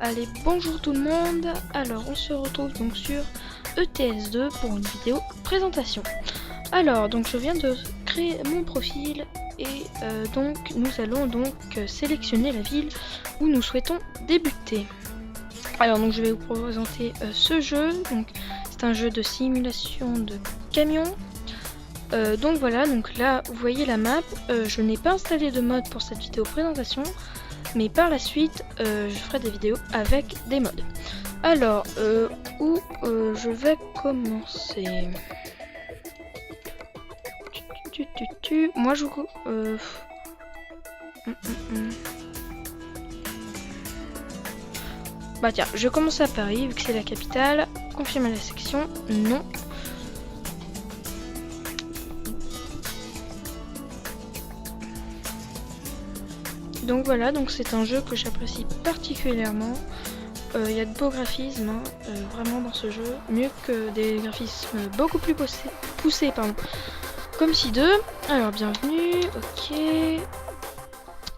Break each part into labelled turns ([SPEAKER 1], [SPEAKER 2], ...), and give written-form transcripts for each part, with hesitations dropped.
[SPEAKER 1] Allez, bonjour tout le monde. Alors, on se retrouve donc sur ETS2 pour une vidéo présentation. Alors, donc je viens de créer mon profil et donc nous allons donc sélectionner la ville où nous souhaitons débuter. Alors, donc je vais vous présenter ce jeu. Donc, c'est un jeu de simulation de camion. Donc voilà, donc là vous voyez la map. Je n'ai pas installé de mode pour cette vidéo présentation. Mais par la suite, je ferai des vidéos avec des mods. Alors, où je vais commencer? Moi, je... Bah tiens, je commence à Paris, vu que c'est la capitale. Confirmer la section. Non. Donc voilà, donc c'est un jeu que j'apprécie particulièrement. Il y a de beaux graphismes, hein, vraiment dans ce jeu, mieux que des graphismes beaucoup plus poussés, pardon, comme si 2. Alors bienvenue, ok.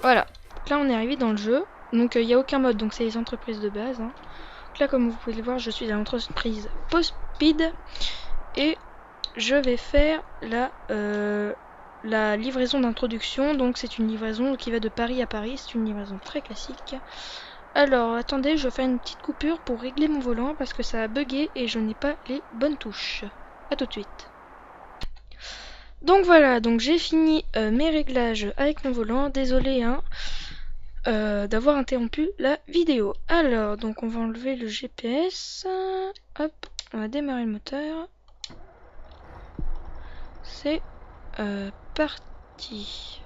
[SPEAKER 1] Voilà, là on est arrivé dans le jeu, donc il n'y a aucun mode, donc c'est les entreprises de base. Hein. Donc là comme vous pouvez le voir, je suis à l'entreprise Postpeed et je vais faire la livraison d'introduction. Donc c'est une livraison qui va de Paris à Paris, c'est une livraison très classique. Alors attendez, je vais faire une petite coupure pour régler mon volant parce que ça a bugué et je n'ai pas les bonnes touches. A tout de suite. Donc voilà, donc j'ai fini mes réglages avec mon volant. Désolé hein, d'avoir interrompu la vidéo. Alors donc on va enlever le GPS. Hop, on va démarrer le moteur. C'est parti.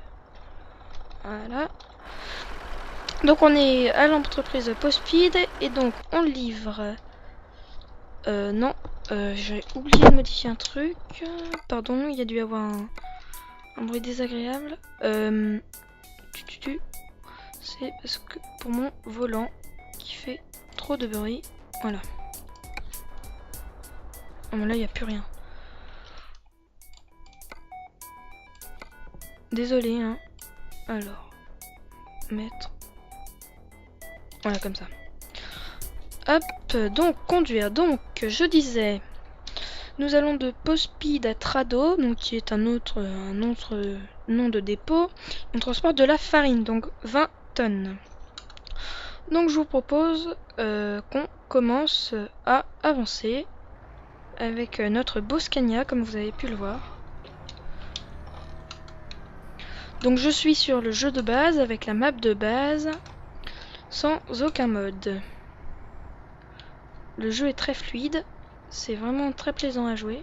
[SPEAKER 1] Voilà. Donc on est à l'entreprise Postpeed et donc on livre. Non, j'ai oublié de modifier un truc. Pardon, il y a dû y avoir un bruit désagréable. C'est parce que pour mon volant qui fait trop de bruit. Voilà. Oh, là il n'y a plus rien. Désolé hein. Alors, mettre. Voilà comme ça. Hop, donc conduire. Donc je disais, nous allons de Postpeed à Trado, donc qui est un autre nom de dépôt. On transporte de la farine, donc 20 tonnes. Donc je vous propose qu'on commence à avancer avec notre beau Scania, comme vous avez pu le voir. Donc je suis sur le jeu de base avec la map de base, sans aucun mode. Le jeu est très fluide, c'est vraiment très plaisant à jouer.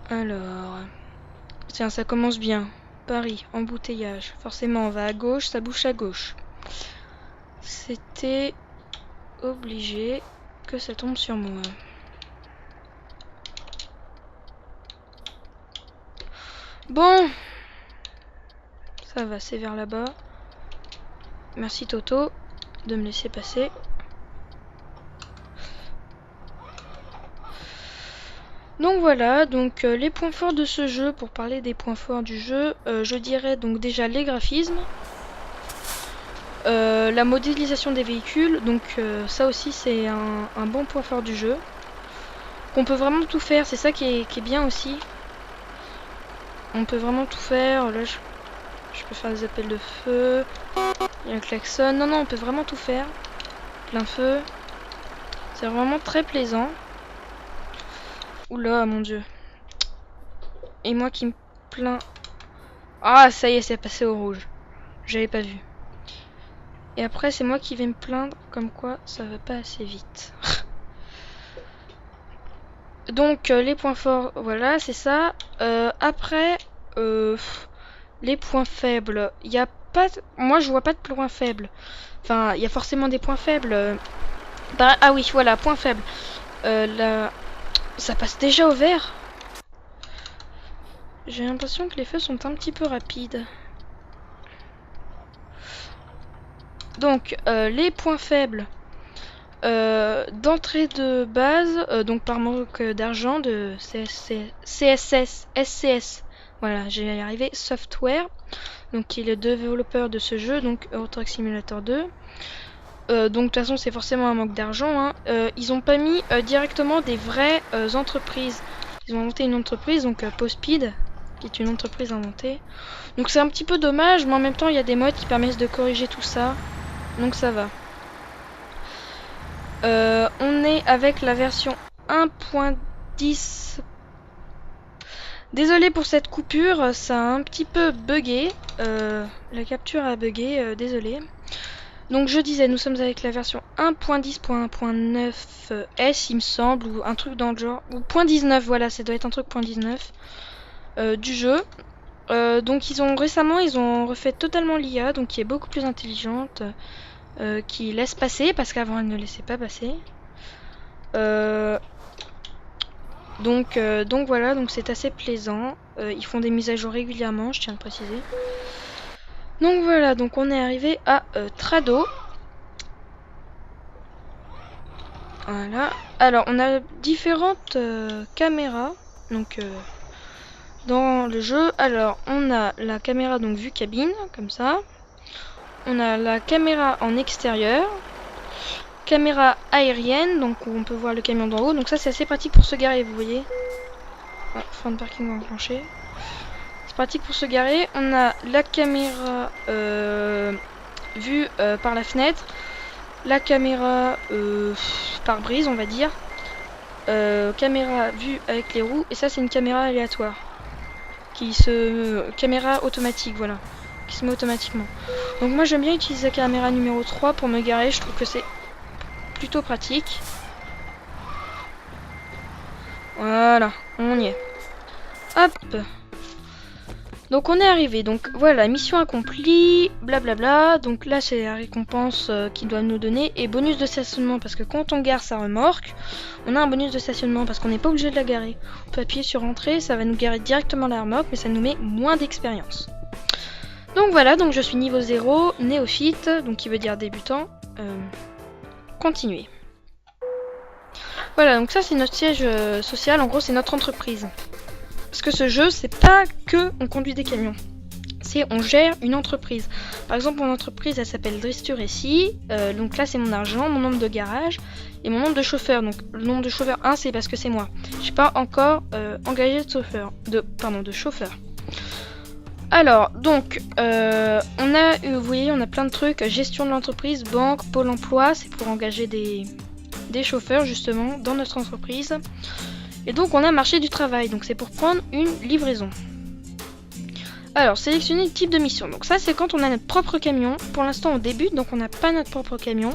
[SPEAKER 1] Alors, tiens, ça commence bien. Paris, embouteillage. Forcément, on va à gauche, ça bouge à gauche. C'était obligé que ça tombe sur moi. Bon, ça va, c'est vers là-bas. Merci Toto de me laisser passer. Donc voilà, donc les points forts de ce jeu, pour parler des points forts du jeu, je dirais donc déjà les graphismes, la modélisation des véhicules, donc ça aussi c'est un bon point fort du jeu. On peut vraiment tout faire, c'est ça qui est bien aussi. On peut vraiment tout faire, là je peux faire des appels de feu, il y a un klaxon, non on peut vraiment tout faire, plein feu, c'est vraiment très plaisant. Oula mon dieu. Et moi qui me plains. Ah ça y est, c'est passé au rouge. J'avais pas vu. Et après c'est moi qui vais me plaindre comme quoi ça va pas assez vite. Donc les points forts, voilà, c'est ça. Après, les points faibles, il y a pas. Moi je vois pas de points faibles. Enfin, il y a forcément des points faibles. Ah oui, voilà, point faible. Là, ça passe déjà au vert. J'ai l'impression que les feux sont un petit peu rapides. Donc, les points faibles. d'entrée de base, donc par manque d'argent, de SCS. Voilà, j'ai arrivé Software, donc qui est le développeur de ce jeu, donc Euro Truck Simulator 2. Donc de toute façon c'est forcément un manque d'argent, hein. Ils ont pas mis directement des vraies entreprises. Ils ont inventé une entreprise, donc Postspeed, qui est une entreprise inventée. Donc c'est un petit peu dommage, mais en même temps il y a des mods qui permettent de corriger tout ça. Donc ça va. On est avec la version 1.10. Désolé pour cette coupure, ça a un petit peu bugué. La capture a bugué, désolé. Donc je disais, nous sommes avec la version 1.10.1.9S il me semble, ou un truc dans le genre, ou .19, voilà, ça doit être un truc .19 du jeu. Donc récemment ils ont refait totalement l'IA, donc qui est beaucoup plus intelligente, qui laisse passer, parce qu'avant elle ne laissait pas passer. Donc voilà, donc c'est assez plaisant. Ils font des mises à jour régulièrement, je tiens à le préciser. Donc voilà, donc on est arrivé à Trado. Voilà. Alors on a différentes caméras donc dans le jeu. Alors on a la caméra donc vue cabine comme ça. On a la caméra en extérieur. Caméra aérienne, donc où on peut voir le camion d'en haut. Donc ça c'est assez pratique pour se garer, vous voyez. Ah, frein de parking enclenché. C'est pratique pour se garer. On a la caméra vue par la fenêtre. La caméra pare-brise, on va dire. Caméra vue avec les roues. Et ça c'est une caméra aléatoire. Caméra automatique, voilà. Qui se met automatiquement. Donc moi j'aime bien utiliser la caméra numéro 3 pour me garer. Je trouve que c'est plutôt pratique. Voilà, on y est. Hop. Donc on est arrivé, donc voilà, mission accomplie, blablabla. Donc là c'est la récompense qu'ils doivent nous donner. Et bonus de stationnement, parce que quand on gare sa remorque, on a un bonus de stationnement, parce qu'on n'est pas obligé de la garer. On peut appuyer sur entrée, ça va nous garer directement la remorque, mais ça nous met moins d'expérience. Donc voilà, donc je suis niveau 0, néophyte, donc qui veut dire débutant. Continuer. Voilà, donc ça c'est notre siège social, en gros c'est notre entreprise. Parce que ce jeu, c'est pas que on conduit des camions. C'est on gère une entreprise. Par exemple, mon entreprise, elle s'appelle Dristur SI. Donc là, c'est mon argent, mon nombre de garages et mon nombre de chauffeurs. Donc le nombre de chauffeurs 1, c'est parce que c'est moi. J'ai pas encore engagé de chauffeur. De chauffeur. Alors, donc, on a, vous voyez, on a plein de trucs. Gestion de l'entreprise, banque, pôle emploi, c'est pour engager des chauffeurs, justement, dans notre entreprise. Et donc, on a marché du travail, donc c'est pour prendre une livraison. Alors, sélectionner le type de mission. Donc ça, c'est quand on a notre propre camion. Pour l'instant, on débute, donc on n'a pas notre propre camion.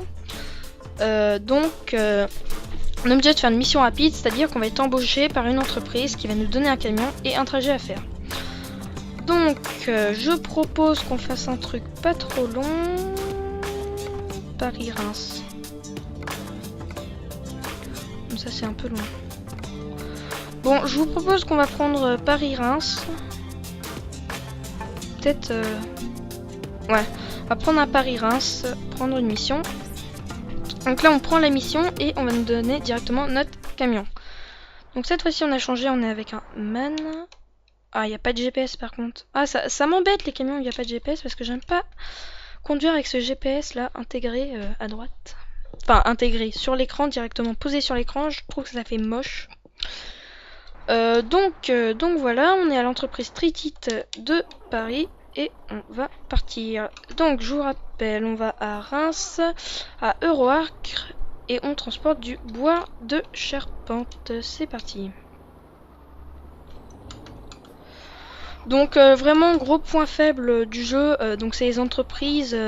[SPEAKER 1] On est obligé de faire une mission rapide, c'est-à-dire qu'on va être embauché par une entreprise qui va nous donner un camion et un trajet à faire. Donc, je propose qu'on fasse un truc pas trop long. Paris-Reims. Comme ça, c'est un peu loin. Bon, je vous propose qu'on va prendre Paris-Reims. Peut-être... Ouais, on va prendre un Paris-Reims, prendre une mission. Donc là, on prend la mission et on va nous donner directement notre camion. Donc cette fois-ci, on a changé, on est avec un MAN. Ah, il n'y a pas de GPS par contre. Ah, ça m'embête les camions où il n'y a pas de GPS parce que j'aime pas conduire avec ce GPS là intégré à droite. Enfin, intégré sur l'écran directement, posé sur l'écran, je trouve que ça fait moche. Donc voilà, on est à l'entreprise Tritit de Paris et on va partir. Donc je vous rappelle, on va à Reims, à Euroarc et on transporte du bois de charpente. C'est parti. Donc vraiment gros point faible du jeu, donc c'est les entreprises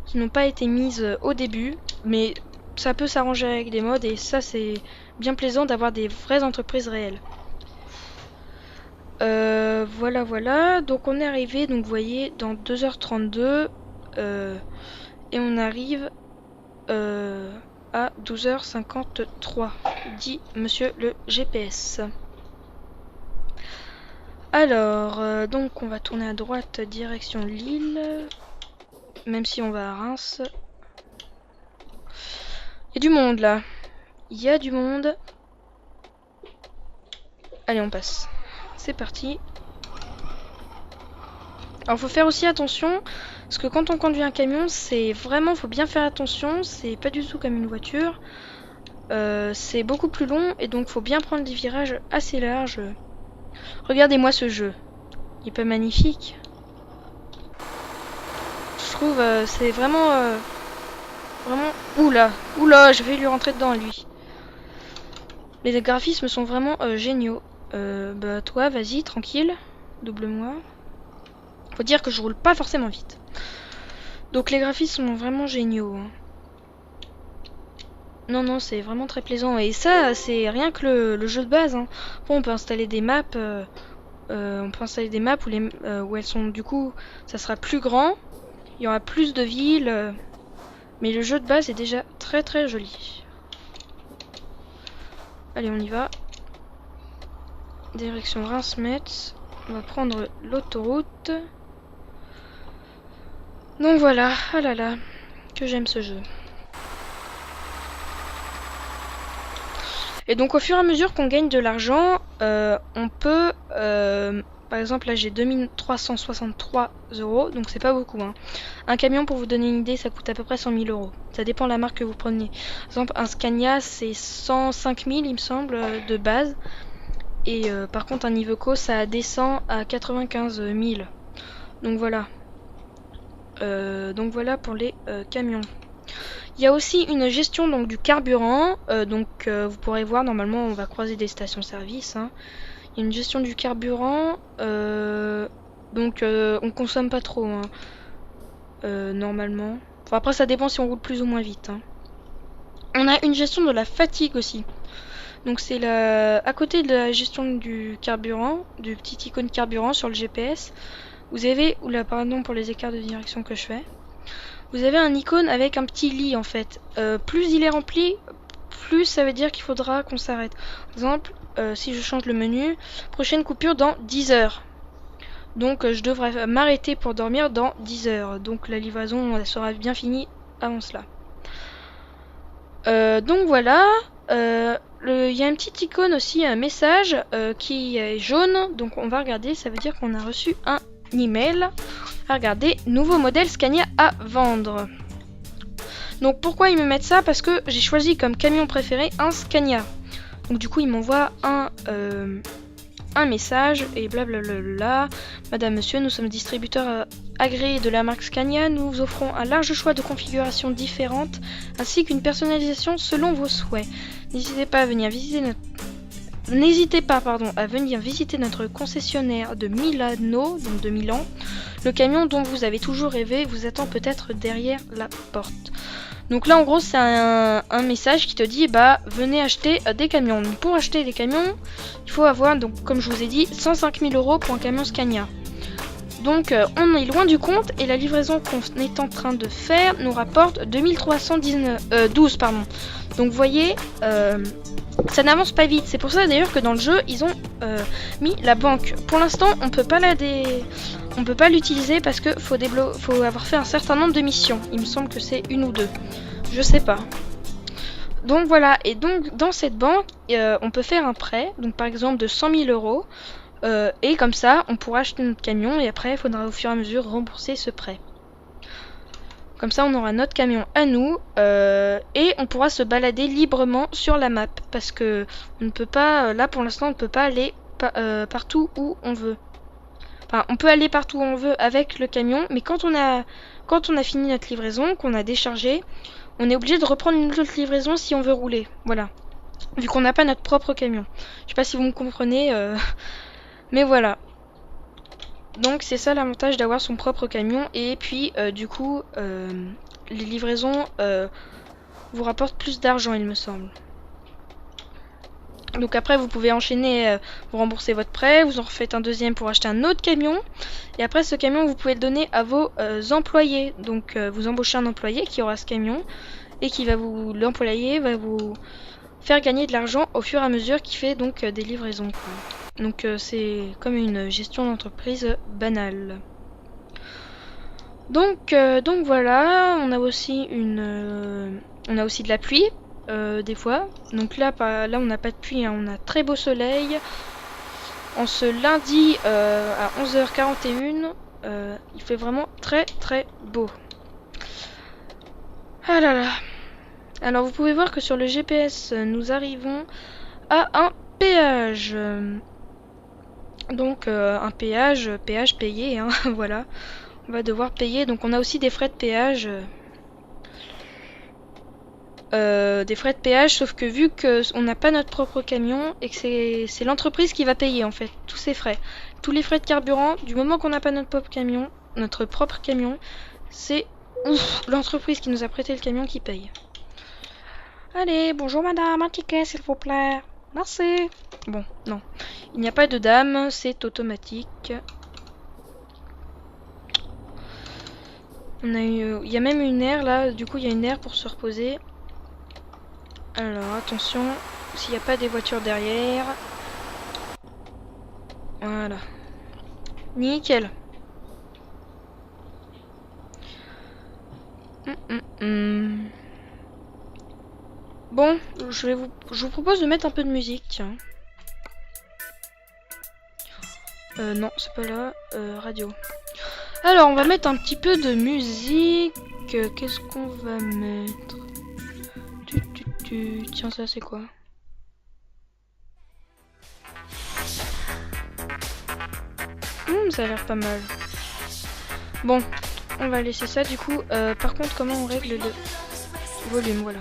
[SPEAKER 1] qui n'ont pas été mises au début, mais ça peut s'arranger avec des mods et ça c'est bien plaisant d'avoir des vraies entreprises réelles. Voilà, donc on est arrivé, donc vous voyez, dans 2h32 et on arrive à 12h53, dit monsieur le GPS. Alors, donc on va tourner à droite direction Lille, même si on va à Reims. Il y a du monde là. Il y a du monde. Allez, on passe. C'est parti. Alors faut faire aussi attention, parce que quand on conduit un camion, c'est vraiment, faut bien faire attention, c'est pas du tout comme une voiture. C'est beaucoup plus long et donc faut bien prendre des virages assez larges. Regardez-moi ce jeu, il est pas magnifique. Je trouve c'est vraiment, vraiment... Oula, je vais lui rentrer dedans à lui. Les graphismes sont vraiment géniaux. Bah toi, vas-y, tranquille, double-moi. Faut dire que je roule pas forcément vite. Donc les graphismes sont vraiment géniaux. Hein. Non, c'est vraiment très plaisant. Et ça, c'est rien que le jeu de base. Hein. Bon, on peut installer des maps. Où elles sont du coup, ça sera plus grand. Il y aura plus de villes. Mais le jeu de base est déjà très très joli. Allez, on y va. Direction Reims-Metz. On va prendre l'autoroute. Donc voilà, ah là là, que j'aime ce jeu. Et donc au fur et à mesure qu'on gagne de l'argent, on peut, par exemple là j'ai 2363 €, donc c'est pas beaucoup. Hein. Un camion, pour vous donner une idée, ça coûte à peu près 100 000 €. Ça dépend de la marque que vous prenez. Par exemple un Scania c'est 105 000 il me semble de base. Et par contre un Iveco ça descend à 95 000. Donc voilà. Donc voilà pour les camions. Il y a aussi une gestion donc du carburant. Vous pourrez voir, normalement on va croiser des stations-service. Hein. Il y a une gestion du carburant. On consomme pas trop. Hein. Normalement. Enfin, après ça dépend si on roule plus ou moins vite. Hein. On a une gestion de la fatigue aussi. Donc c'est à côté de la gestion du carburant, du petit icône carburant sur le GPS. Vous avez, oula pardon pour les écarts de direction que je fais. Vous avez un icône avec un petit lit en fait. Plus il est rempli, plus ça veut dire qu'il faudra qu'on s'arrête. Par exemple, si je change le menu, prochaine coupure dans 10 heures. Donc je devrais m'arrêter pour dormir dans 10 heures. Donc la livraison elle sera bien finie avant cela. Donc voilà. Il y a une petite icône aussi, un message qui est jaune. Donc on va regarder, ça veut dire qu'on a reçu un email. Regardez, nouveau modèle Scania à vendre. Donc pourquoi ils me mettent ça? Parce que j'ai choisi comme camion préféré un Scania. Donc du coup ils m'envoient un message et blablabla. Madame, monsieur, nous sommes distributeurs agréés de la marque Scania. Nous vous offrons un large choix de configurations différentes ainsi qu'une personnalisation selon vos souhaits. N'hésitez pas à venir visiter notre concessionnaire de Milano, donc de Milan. Le camion dont vous avez toujours rêvé vous attend peut-être derrière la porte. Donc là en gros c'est un message qui te dit bah venez acheter des camions. Donc, pour acheter des camions, il faut avoir, donc comme je vous ai dit, 105 000 € pour un camion Scania. Donc on est loin du compte et la livraison qu'on est en train de faire nous rapporte 2312 pardon. Donc vous voyez, ça n'avance pas vite. C'est pour ça d'ailleurs que dans le jeu ils ont mis la banque. Pour l'instant on peut pas l'utiliser parce que faut avoir fait un certain nombre de missions. Il me semble que c'est une ou deux. Je sais pas. Donc voilà, et donc dans cette banque on peut faire un prêt, donc par exemple de 100 000 €. Et comme ça, on pourra acheter notre camion et après, il faudra au fur et à mesure rembourser ce prêt. Comme ça, on aura notre camion à nous et on pourra se balader librement sur la map. Parce que on ne peut pas, là pour l'instant, on ne peut pas aller partout où on veut. Enfin, on peut aller partout où on veut avec le camion, mais quand on a fini notre livraison, qu'on a déchargé, on est obligé de reprendre une autre livraison si on veut rouler. Voilà. Vu qu'on n'a pas notre propre camion. Je sais pas si vous me comprenez. Mais voilà. Donc c'est ça l'avantage d'avoir son propre camion. Et puis du coup les livraisons vous rapportent plus d'argent il me semble. Donc après vous pouvez enchaîner, vous remboursez votre prêt, vous en refaites un deuxième pour acheter un autre camion. Et après ce camion vous pouvez le donner à vos employés. Donc vous embauchez un employé qui aura ce camion. Et qui va l'employé va vous faire gagner de l'argent au fur et à mesure qu'il fait donc des livraisons quoi. Donc c'est comme une gestion d'entreprise banale. Donc voilà, on a aussi de la pluie. des fois. Donc là, là on n'a pas de pluie, hein, on a très beau soleil. En ce lundi à 11h41, il fait vraiment très très beau. Ah là là. Alors vous pouvez voir que sur le GPS, nous arrivons à un péage. Donc un péage payé, hein, voilà. On va devoir payer, donc on a aussi des frais de péage. Sauf que vu qu'on n'a pas notre propre camion et que c'est l'entreprise qui va payer en fait tous ces frais. Tous les frais de carburant, du moment qu'on n'a pas notre propre camion, c'est l'entreprise qui nous a prêté le camion qui paye. Allez, bonjour madame, un ticket s'il vous plaît. Merci. Bon, non. Il n'y a pas de dame, c'est automatique. Il y a même une aire là, du coup il y a une aire pour se reposer. Alors attention, s'il n'y a pas des voitures derrière. Voilà. Nickel. Bon, je vous propose de mettre un peu de musique, tiens. Non, c'est pas là. Radio. Alors, on va mettre un petit peu de musique. Qu'est-ce qu'on va mettre? Tiens, ça c'est quoi? Ça a l'air pas mal. Bon, on va laisser ça du coup. Par contre, comment on règle le volume? Voilà.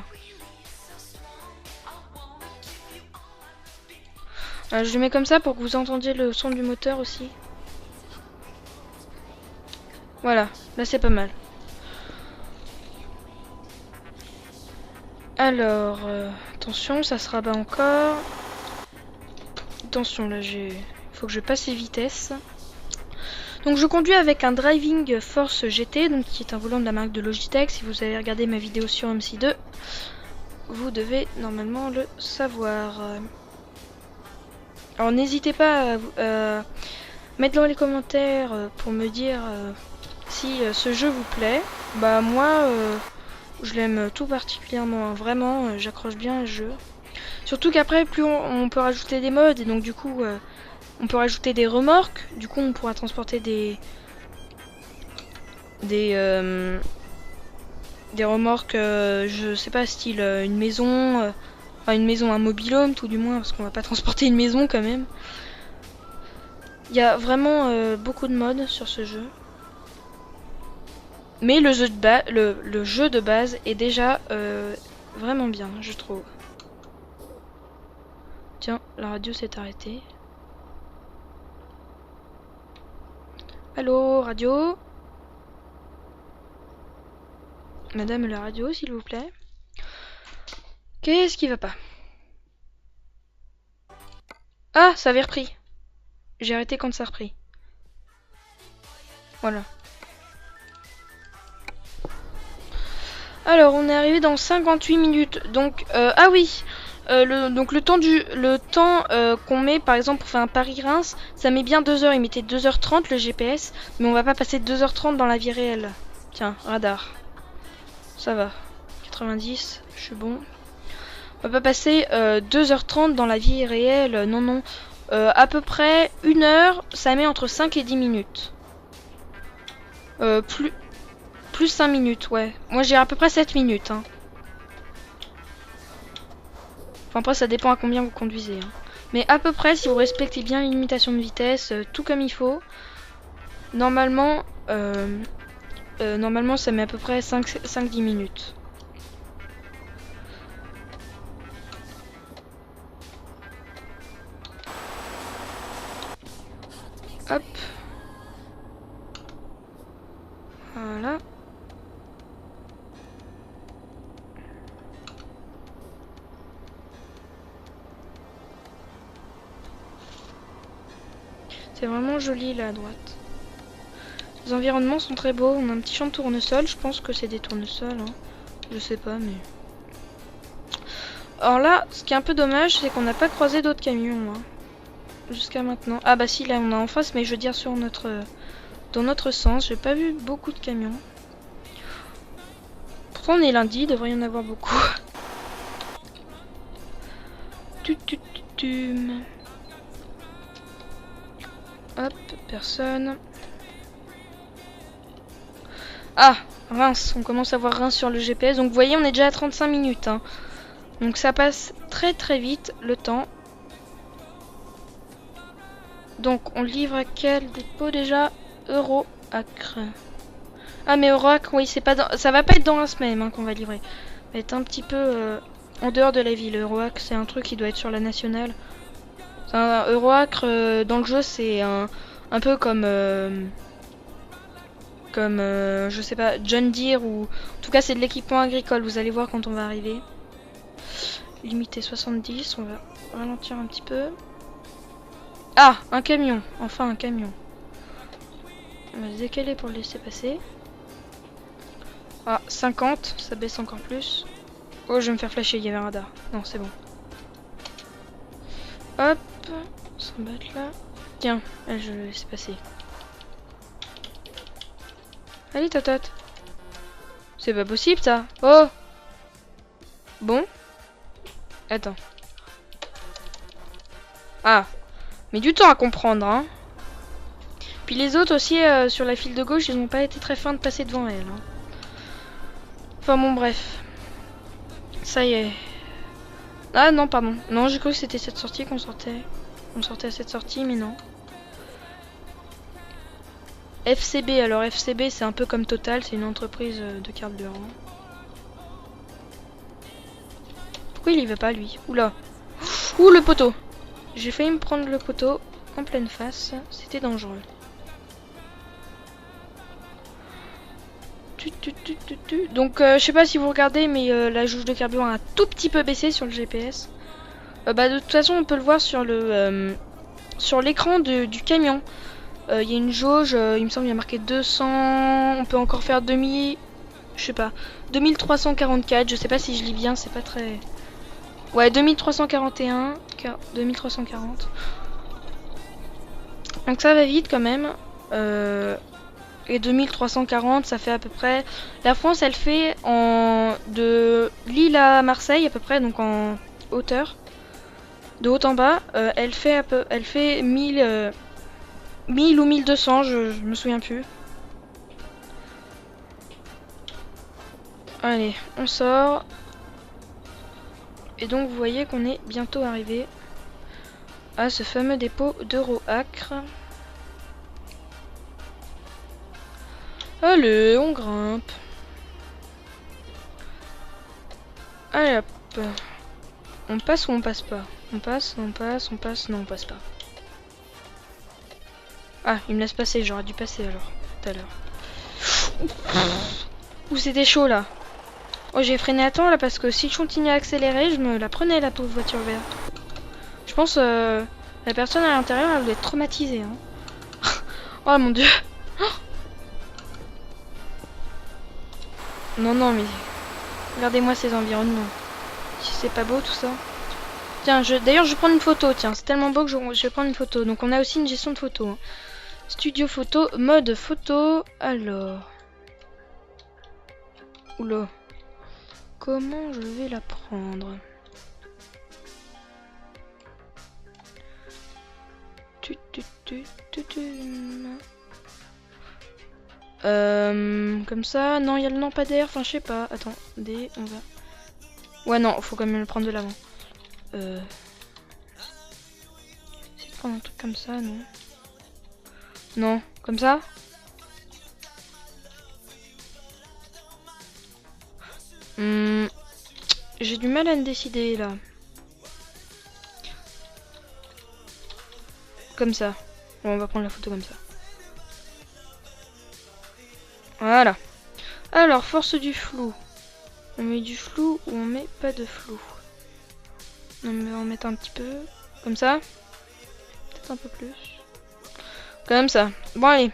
[SPEAKER 1] Je le mets comme ça pour que vous entendiez le son du moteur aussi. Voilà, là c'est pas mal. Alors, attention, ça se rabat encore. Attention, là faut que je passe les vitesses. Donc je conduis avec un Driving Force GT, donc qui est un volant de la marque de Logitech. Si vous avez regardé ma vidéo sur MC2, vous devez normalement le savoir. Alors n'hésitez pas à mettre dans les commentaires pour me dire si ce jeu vous plaît. Bah moi, je l'aime tout particulièrement, hein. Vraiment, j'accroche bien le jeu. Surtout qu'après, plus on peut rajouter des modes, et donc du coup, on peut rajouter des remorques. Du coup, on pourra transporter des remorques, je sais pas, style une maison, enfin une maison, un mobil-home tout du moins, parce qu'on va pas transporter une maison quand même. Il y a vraiment beaucoup de modes sur ce jeu. Mais le jeu de base est déjà vraiment bien, je trouve. Tiens, la radio s'est arrêtée. Allô, radio? Madame la radio, s'il vous plaît. Qu'est-ce qui va pas? Ah, ça avait repris. J'ai arrêté quand ça a repris. Voilà. Alors, on est arrivé dans 58 minutes. Donc, ah oui, donc le temps qu'on met, par exemple, pour faire un Paris-Reims, ça met bien 2 heures. Il mettait 2h30 le GPS, mais on va pas passer 2h30 dans la vie réelle. Tiens, radar. Ça va. 90, je suis bon. On va pas passer 2h30 dans la vie réelle. Non, non. À peu près 1 heure, ça met entre 5 et 10 minutes. Plus 5 minutes, ouais. Moi j'ai à peu près 7 minutes. Hein. Enfin après ça dépend à combien vous conduisez. Hein. Mais à peu près si vous respectez bien les limitations de vitesse, tout comme il faut, normalement, normalement ça met à peu près 5-10 minutes. Hop. Voilà. C'est vraiment joli là à droite. Les environnements sont très beaux. On a un petit champ de tournesol. Je pense que c'est des tournesols. Hein. Je sais pas, mais... Alors là, ce qui est un peu dommage, c'est qu'on n'a pas croisé d'autres camions. Hein, jusqu'à maintenant. Ah bah si, là on est en face, mais je veux dire dans notre sens. J'ai pas vu beaucoup de camions. Pourtant on est lundi, il devrait y en avoir beaucoup. Tu. Hop, personne. Ah, Reims, on commence à voir Reims sur le GPS. Donc vous voyez, on est déjà à 35 minutes. Hein. Donc ça passe très très vite le temps. Donc on livre à quel dépôt déjà? Euroacre. Ah mais Euroacre, oui, c'est pas dans... ça va pas être dans Reims même hein, qu'on va livrer. Ça va être un petit peu en dehors de la ville. Euroacre, c'est un truc qui doit être sur la nationale. Euroacre dans le jeu, c'est un peu comme je sais pas, John Deere ou en tout cas c'est de l'équipement agricole. Vous allez voir quand on va arriver. Limité 70, on va ralentir un petit peu. Ah, un camion, enfin un camion. On va se décaler pour le laisser passer. Ah, 50, ça baisse encore plus. Oh, je vais me faire flasher, il y avait un radar. Non, c'est bon. Hop, 100 battre là. Tiens, là, je le laisse passer. Allez, totote. C'est pas possible, ça. Oh. Bon. Attends. Ah. Mais du temps à comprendre, hein. Puis les autres aussi, sur la file de gauche, ils n'ont pas été très fins de passer devant elle. Hein. Enfin bon, bref. Ça y est. Ah non, pardon. Non, j'ai cru que c'était cette sortie qu'on sortait. On sortait à cette sortie, mais non. FCB, alors FCB c'est un peu comme Total, c'est une entreprise de carburant. Pourquoi il y va pas lui? Oula. Ouh le poteau. J'ai failli me prendre le poteau en pleine face, c'était dangereux. Donc je sais pas si vous regardez mais la jauge de carburant a un tout petit peu baissé sur le GPS. Bah de toute façon on peut le voir sur le sur l'écran du camion. Il y a une jauge, il me semble il y a marqué 200, on peut encore faire 2000, je sais pas, 2344, je sais pas si je lis bien, c'est pas très... Ouais, 2341, 2340. Donc ça va vite quand même. Et 2340, ça fait à peu près... La France, elle fait de Lille à Marseille à peu près, donc en hauteur. De haut en bas, elle fait 1000 ou 1200, je me souviens plus. Allez, on sort. Et donc vous voyez qu'on est bientôt arrivé à ce fameux dépôt d'Euroacre. Allez, on grimpe. Allez hop. On passe ou on passe pas? On passe, on passe, on passe, non on passe pas. Ah, il me laisse passer, j'aurais dû passer alors, tout à l'heure. Ouh, c'était chaud là. Oh, j'ai freiné à temps là parce que si je continue à accélérer, je me la prenais la pauvre voiture verte. Je pense la personne à l'intérieur, elle doit être traumatisée. Hein. Oh mon dieu. Non, non, mais regardez-moi ces environnements. Si c'est pas beau tout ça. Tiens, d'ailleurs, je vais prendre une photo. Tiens, c'est tellement beau que je vais prendre une photo. Donc, on a aussi une gestion de photo. Hein. Studio photo, mode photo. Alors. Oula. Comment je vais la prendre? Comme ça. Non, il y a le lampadaire. Enfin, je sais pas. Attendez, on va... Ouais, non, faut quand même le prendre de l'avant. Essayer de prendre un truc comme ça, non? Non, comme ça? J'ai du mal à me décider là. Comme ça. Bon, on va prendre la photo comme ça. Voilà. Alors, force du flou. On met du flou ou on met pas de flou? On va en mettre un petit peu. Comme ça. Peut-être un peu plus. Comme ça. Bon, allez.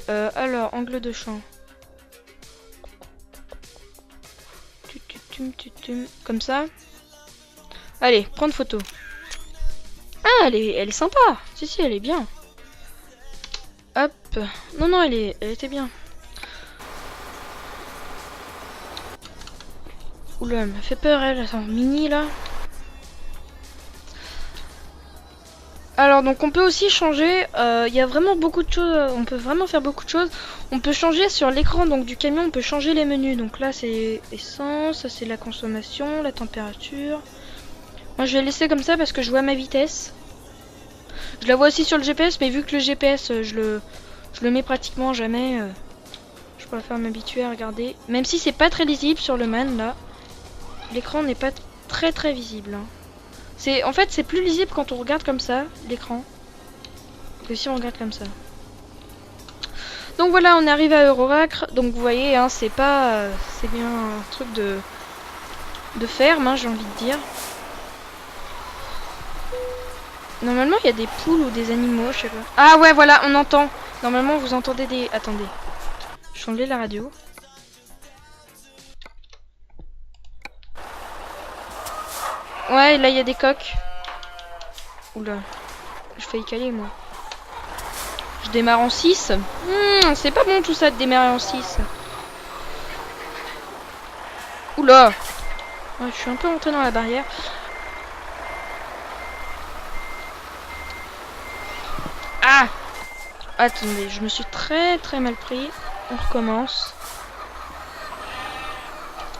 [SPEAKER 1] Alors, angle de champ. Comme ça. Allez, prendre photo. Ah, elle est sympa. Si, si, elle est bien. Hop. Non, non, elle était bien. Oula, elle m'a fait peur, elle. Attends, mini, là. Alors donc on peut aussi changer, il y a vraiment beaucoup de choses, on peut vraiment faire beaucoup de choses. On peut changer sur l'écran donc du camion, on peut changer les menus. Donc là c'est essence, ça c'est la consommation, la température. Moi je vais laisser comme ça parce que je vois ma vitesse. Je la vois aussi sur le GPS, mais vu que le GPS je le mets pratiquement jamais, je préfère m'habituer à regarder. Même si c'est pas très lisible sur le man là, l'écran n'est pas très visible. Hein. En fait c'est plus lisible quand on regarde comme ça l'écran que si on regarde comme ça. Donc voilà, on arrive à Euroracre. Donc vous voyez, hein, c'est pas, c'est bien un truc de ferme, hein, j'ai envie de dire. Normalement, il y a des poules ou des animaux, je sais pas. Ah ouais, voilà, on entend. Normalement, vous entendez des... Attendez. Je vais enlever la radio. Ouais, là, il y a des coqs. Oula. Je fais caler, moi. Je démarre en 6. C'est pas bon tout ça de démarrer en 6. Oula. Ouais, je suis un peu rentré dans la barrière. Ah! Attendez, je me suis très mal pris. On recommence.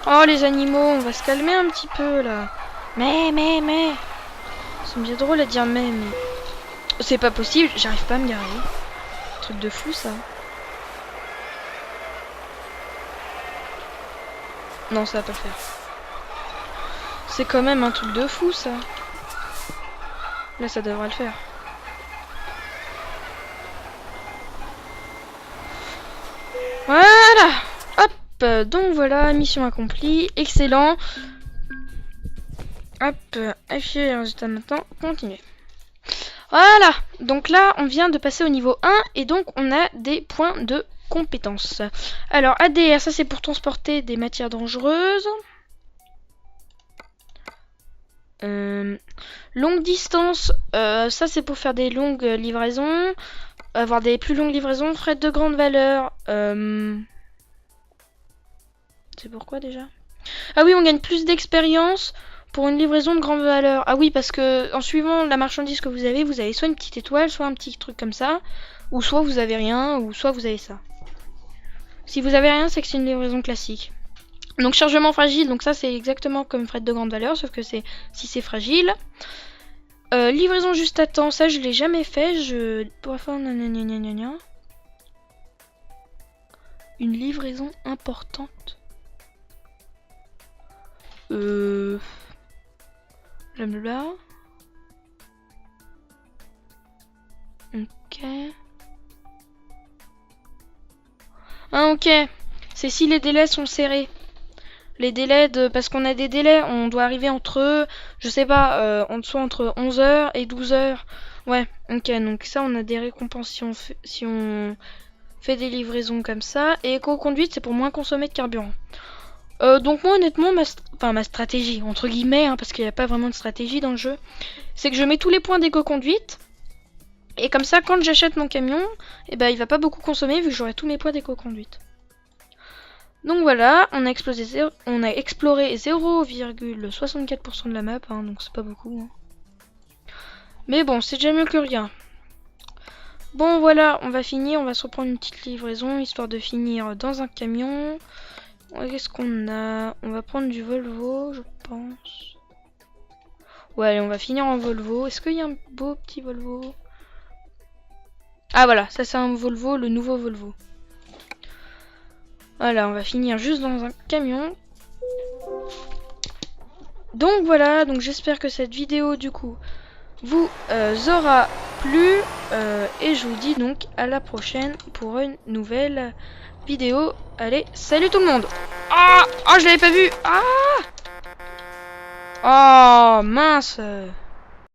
[SPEAKER 1] Oh les animaux, on va se calmer un petit peu là. Mais. C'est bien drôle à dire mais. C'est pas possible, j'arrive pas à me garer. Truc de fou ça. Non, ça va pas le faire. C'est quand même un truc de fou ça. Là ça devrait le faire. Voilà. Hop, donc voilà, mission accomplie, excellent. Hop, afficher les résultats maintenant, continuer. Voilà, donc là on vient de passer au niveau 1 et donc on a des points de compétences. Alors ADR, ça c'est pour transporter des matières dangereuses. Longue distance, ça c'est pour faire des longues livraisons. Avoir des plus longues livraisons, frais de grande valeur. C'est pourquoi déjà? Ah oui, on gagne plus d'expérience pour une livraison de grande valeur. Ah oui, parce que en suivant la marchandise que vous avez soit une petite étoile, soit un petit truc comme ça. Ou soit vous avez rien, ou soit vous avez ça. Si vous avez rien, c'est que c'est une livraison classique. Donc chargement fragile, donc ça c'est exactement comme fret de grande valeur, sauf que c'est si c'est fragile. Livraison juste à temps, ça je l'ai jamais fait. Je pourrais faire une livraison importante. Blablabla. Ok. Ah ok. C'est si les délais sont serrés. Les délais de... Parce qu'on a des délais, on doit arriver entre... Je sais pas, en dessous entre 11h et 12h. Ouais, ok, donc ça on a des récompenses si on fait des livraisons comme ça. Et éco-conduite, c'est pour moins consommer de carburant. Donc moi honnêtement, ma stratégie, entre guillemets, hein, parce qu'il n'y a pas vraiment de stratégie dans le jeu, c'est que je mets tous les points d'éco-conduite. Et comme ça, quand j'achète mon camion, eh ben, il va pas beaucoup consommer vu que j'aurai tous mes points d'éco-conduite. Donc voilà, on a exploré 0,64% de la map, hein, donc c'est pas beaucoup. Hein. Mais bon, c'est déjà mieux que rien. Bon voilà, on va finir, on va se reprendre une petite livraison, histoire de finir dans un camion. Qu'est-ce qu'on a? On va prendre du Volvo, je pense. Ouais, allez, on va finir en Volvo. Est-ce qu'il y a un beau petit Volvo? Ah voilà, ça c'est un Volvo, le nouveau Volvo. Voilà, on va finir juste dans un camion. Donc voilà, donc j'espère que cette vidéo du coup vous aura plu. Et je vous dis donc à la prochaine pour une nouvelle vidéo. Allez, salut tout le monde. Ah, oh, je l'avais pas vu. Ah, oh mince.